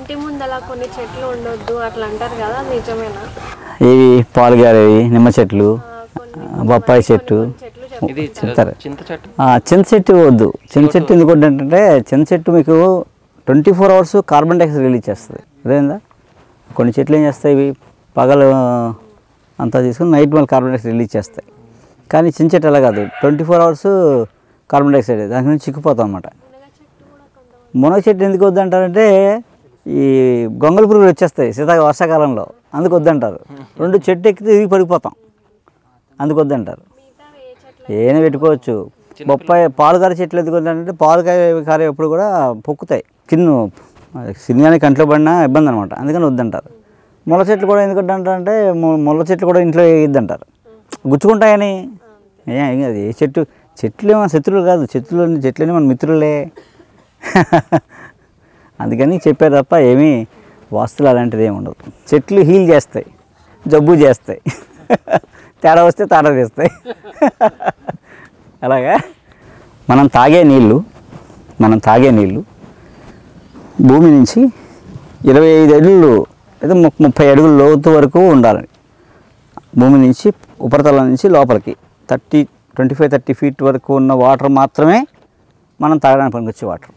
ఇంటి ముందల కొన్ని చెట్లు ఉండొద్దు అట్లా అంటారు కదా, నిజమేనా? ఇవి పాలుగారేవి, నిమ్మ చెట్లు, బొప్పాయి చెట్టు చెప్తారు. చింత చెట్టు వద్దు. చింత చెట్టు ఎందుకు వద్దంటే చింత చెట్టు మీకు 24 hours కార్బన్ డైఆక్సైడ్ రిలీజ్ చేస్తుంది. అదేందా కొన్ని చెట్లు ఏం చేస్తాయి, ఇవి పగలు అంతా తీసుకుని నైట్ మళ్ళీ కార్బన్ డైఆక్సైడ్ రిలీజ్ చేస్తాయి. కానీ చింత చెట్టు అలా కాదు, 24 hours కార్బన్ డైఆక్సైడ్, దాని నుంచి చిక్కిపోతాం అన్నమాట. మునగ చెట్టు ఎందుకు వద్దంటారంటే ఈ గొంగళ పురుగులు వచ్చేస్తాయి వర్షాకాలంలో, అందుకు వద్దంటారు. 2 చెట్టు ఎక్కితే తిరిగి పడిపోతాం, అందుకు వద్దంటారు. ఏమైనా పెట్టుకోవచ్చు. బొప్పాయి పాలుగార చెట్లు ఎందుకు వద్దంటే పాలుకాయ ఎప్పుడు కూడా పొక్కుతాయి, సినిమాని కంట్లో పడినా ఇబ్బంది అనమాట, అందుకని వద్దంటారు. ముళ్ళ చెట్లు కూడా ఎందుకు వద్దంటారంటే ముళ్ళ చెట్లు కూడా ఇంట్లో వేయద్దంటారు, గుచ్చుకుంటాయని. అది ఏ చెట్లు ఏమో శత్రువులు కాదు, చెట్లని మన మిత్రులే. అందుకని చెప్పారు తప్ప ఏమీ వాస్తులు అలాంటిది ఏమి ఉండదు. చెట్లు హీల్ చేస్తాయి, జబ్బు చేస్తాయి, తేడా వస్తే తాడా తీస్తాయి. అలాగా మనం తాగే నీళ్ళు భూమి నుంచి 25 అడుగులు లేదా 30 అడుగుల లోతు వరకు ఉండాలి. భూమి నుంచి ఉపరితలం నుంచి లోపలికి 25-30 feet వరకు ఉన్న వాటర్ మాత్రమే మనం తాగడానికి పనికొచ్చే వాటర్.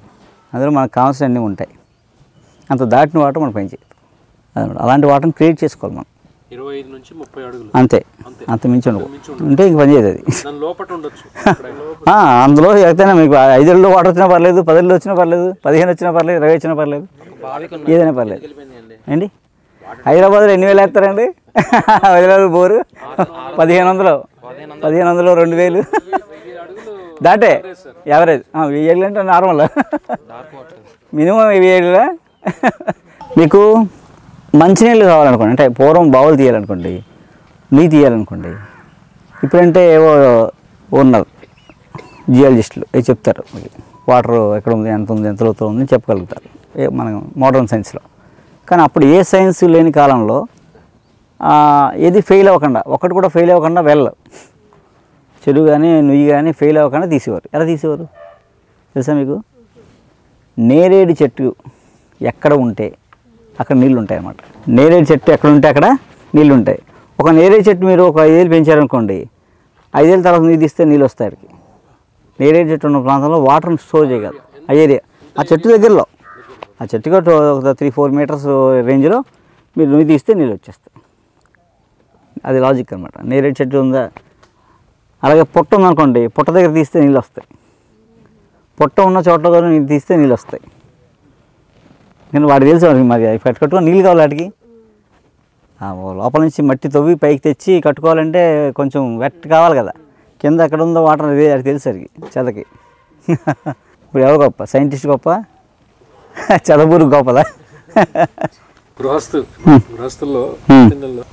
అందులో మనకు కావాల్సిన అన్నీ ఉంటాయి. అంత దాటిన వాటర్ మనం పనిచేయదు. అలాంటి వాటర్ని క్రియేట్ చేసుకోవాలి మనం. 25 నుంచి 30 అడుగులు అంతే, అంత మించి ఉంటే ఇంక పనిచేయదు అది. అందులో ఎక్కడైనా మీకు 5 అడుగులు వాటర్ వచ్చినా పర్లేదు, 10 అడుగులు వచ్చినా పర్లేదు, 15 వచ్చినా పర్లేదు, 20 వచ్చినా పర్లేదు, ఏదైనా పర్లేదు అండి. హైదరాబాద్లో ఎన్ని వేలు వేస్తారండి? 10,000 బోరు 1500, 2000 దాటే యావరేజ్. 1000 అడుగులు అంటే నార్మల్, మినిమం 1000 అడుగులా. మీకు మంచినీళ్ళు కావాలనుకోండి, అంటే పూర్వం బావులు తీయాలనుకోండి, నీళ్ళు తీయాలనుకోండి, ఇప్పుడంటే ఏవో ఉన్నారు జియాలజిస్టులు అవి చెప్తారు, వాటర్ ఎక్కడ ఉంది, ఎంత ఉంది, ఎంత లోతులో ఉంది చెప్పగలుగుతారు మన మోడర్న్ సైన్స్లో. కానీ అప్పుడు ఏ సైన్స్ లేని కాలంలో ఏది ఫెయిల్ అవ్వకుండా, ఒక్కటి కూడా ఫెయిల్ అవ్వకుండా చెరువు కానీ నుయ్యి కానీ ఫెయిల్ అవ్వకుండా తీసేవారు. ఎలా తీసేవారు తెలుసా మీకు? నేరేడు చెట్టు ఎక్కడ ఉంటే అక్కడ నీళ్ళు ఉంటాయి అన్నమాట. నేరేడు చెట్టు ఎక్కడ ఉంటే అక్కడ నీళ్ళు ఉంటాయి. ఒక నేరేడు చెట్టు మీరు ఒక 5 ఏళ్ళు పెంచారనుకోండి, 5 ఏళ్ళ తర్వాత నీళ్ళు తీస్తే నీళ్ళు వస్తాయి అక్కడికి. నేరేడు చెట్టు ఉన్న ప్రాంతంలో వాటర్ని స్టోర్ చేయగలరు. ఆ ఏరియా, ఆ చెట్టు దగ్గరలో, ఆ చెట్టుకి ఒక 3-4 meters రేంజ్లో మీరు నువ్వు తీస్తే నీళ్ళు వచ్చేస్తాయి. అది లాజిక్ అనమాట. నేరేడు చెట్టు ఉందా, అలాగే పొట్ట ఉందనుకోండి, పొట్ట దగ్గర తీస్తే నీళ్ళు వస్తాయి, పొట్ట ఉన్న చోట్ల కూడా నీళ్ళు తీస్తే నీళ్ళు వస్తాయి. నేను వాడికి తెలుసు మరి కట్టుకొని నీళ్ళు కావాలి వాటికి. లోపల నుంచి మట్టి తవ్వి పైకి తెచ్చి కట్టుకోవాలంటే కొంచెం వెట్ కావాలి కదా, కింద ఎక్కడ ఉందో వాటర్ అది తెలుసు అది చెదకి. ఇప్పుడు ఎవరు గొప్ప, సైంటిస్ట్ గొప్ప, చదవూరు గొప్పదా? గృహస్థుల్లో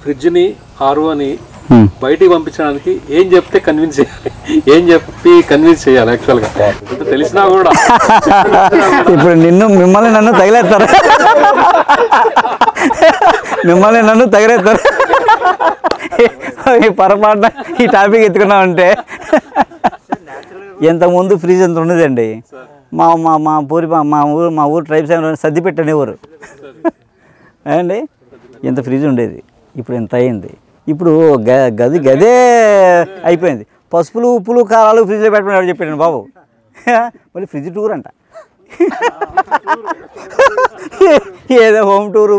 ఫ్రిడ్జ్ని ఆర్ఓని బయటికి పంపించడానికి ఏం చెప్తే కన్విన్స్ చేయాలి, ఏం చెప్పి కన్విన్స్ చేయాలి యాక్చువల్గా తెలిసినా కూడా? ఇప్పుడు మిమ్మల్ని నన్ను తగిలేస్తారు, ఈ పొరపాటున ఈ టాపిక్ ఎత్తుకున్నామంటే. ఇంతకుముందు ఫ్రిడ్జ్ ఎంత ఉండదండి. మా ఊరు ట్రైబ్స్ సర్ది పెట్టనేవారు అండి, ఇంత ఫ్రిడ్జ్ ఉండేది, ఇప్పుడు ఇంత అయింది. ఇప్పుడు గదే అయిపోయింది. పసుపులు, ఉప్పులు, కారాలు ఫ్రిడ్జ్లో పెట్టమని చెప్పాడు బాబు. మళ్ళీ ఫ్రిడ్జ్ టూర్ అంట, ఏదో హోమ్ టూర్,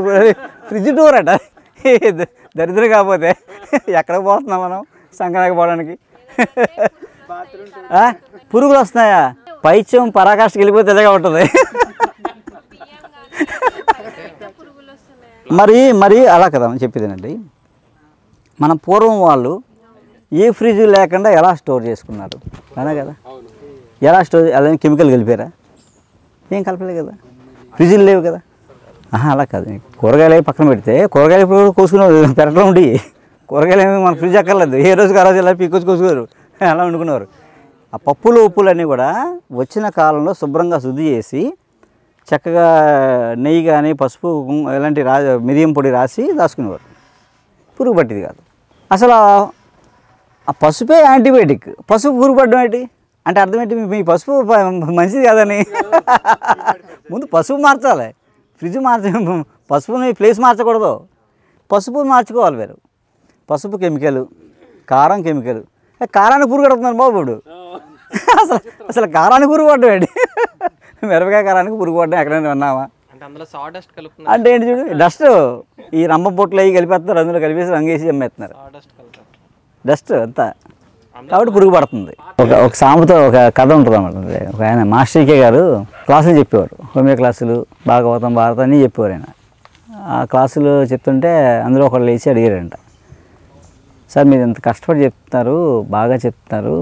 ఫ్రిడ్జ్ టూర్ అంట. దరిద్రం కాకపోతే ఎక్కడికి పోతున్నాం మనం సంక్రాంతికి పోవడానికి? పురుగులు వస్తున్నాయా? పైత్యం పరాకాష్ఠకి వెళ్ళిపోతే ఎలాగా ఉంటుంది. మరి అలా కదా చెప్పేదేనండి. మన పూర్వం వాళ్ళు ఏ ఫ్రిడ్జ్ లేకుండా ఎలా స్టోర్ చేసుకున్నారు అలా కదా. ఎలా స్టోర్, అలా కెమికల్ కలిపారా? ఏం కలపలేదు కదా, ఫ్రిడ్జ్లు లేవు కదా. అలా కాదు. కూరగాయలు పక్కన పెడితే కూరగాయలు ఇప్పుడు కోసుకునే పెరట్లో ఉండి, కూరగాయలు ఏమి మన ఫ్రిడ్జ్ అక్కర్లేదు, ఏ రోజుకి ఆ రోజు ఎలా కోసుకున్నారు, అలా వండుకునేవారు. ఆ పప్పులు ఉప్పులన్నీ కూడా వచ్చిన కాలంలో శుభ్రంగా శుద్ధి చేసి చక్కగా నెయ్యి కానీ పసుపు ఇలాంటి మిరియం పొడి రాసి దాచుకునేవారు. పురుగు పట్టిది కాదు అసలు. ఆ పసుపే యాంటీబయాటిక్. పసుపు పురుగు పట్టడం ఏంటి అంటే అర్థం ఏంటి? మీ పసుపు మంచిది కాదని ముందు పసుపు మార్చాలి. ఫ్రిడ్జ్ పసుపుని ప్లేస్ మార్చకూడదు, పసుపు మార్చుకోవాలి మీరు. పసుపు కెమికల్, కారం కెమికల్. కారానికి పురుగు పడుతున్నాను బాబు ఇప్పుడు. అసలు కారానికి పురుగు పడ్డం ఏంటి? మిరపకాయ కారానికి పురుగు పడ్డం ఎక్కడైనా విన్నావా? అంటే ఏంటి చూడు, డస్ట్. ఈ రంప పొట్లు అవి కలిపేస్తారు, అందులో కలిపేసి రంగేసి అమ్మేస్తున్నారు. డస్ట్ అంతా, కాబట్టి పురుగు పడుతుంది. ఒక సామెత, ఒక కథ ఉంటుంది అన్నమాట. ఒక ఆయన మాస్టర్ కే గారు క్లాసులు చెప్పేవారు, హోమియో క్లాసులు, భాగవతం, భారతం అన్నీ చెప్పేవారు ఆయన. ఆ క్లాసులు చెప్తుంటే అందులో ఒకళ్ళు లేచి అడిగారంట, సార్ మీరు ఇంత కష్టపడి చెప్తున్నారు, బాగా చెప్తున్నారు,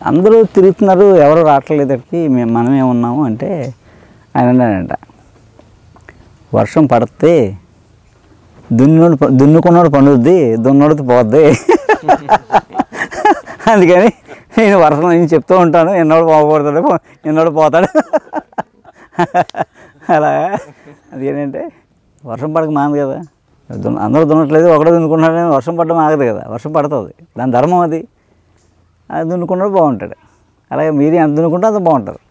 అందరూ తిరుగుతున్నారు, ఎవరు రావట్లేదు ఇక్కడికి, మనమే ఉన్నాము అంటే ఆయన అన్నాడంట, వర్షం పడితే దున్నుకున్నోడు పండుద్ది, దున్నోడితో పోద్ది. అందుకని నేను వర్షం నేను చెప్తూ ఉంటాను, ఎన్నోడు బాగుపడతాడు, ఎన్నోడు పోతాడు. అలా అదేంటంటే వర్షం పడక మానదు కదా, అందరూ దున్నట్లేదు, ఒకడే దున్నుకున్నాడు, వర్షం పడడం ఆగదు కదా, వర్షం పడుతుంది, దాని ధర్మం అది. అది దున్నుకున్నాడు బాగుంటాడు. అలాగే మీరు ఎంత దున్నుకుంటే అంత బాగుంటారు.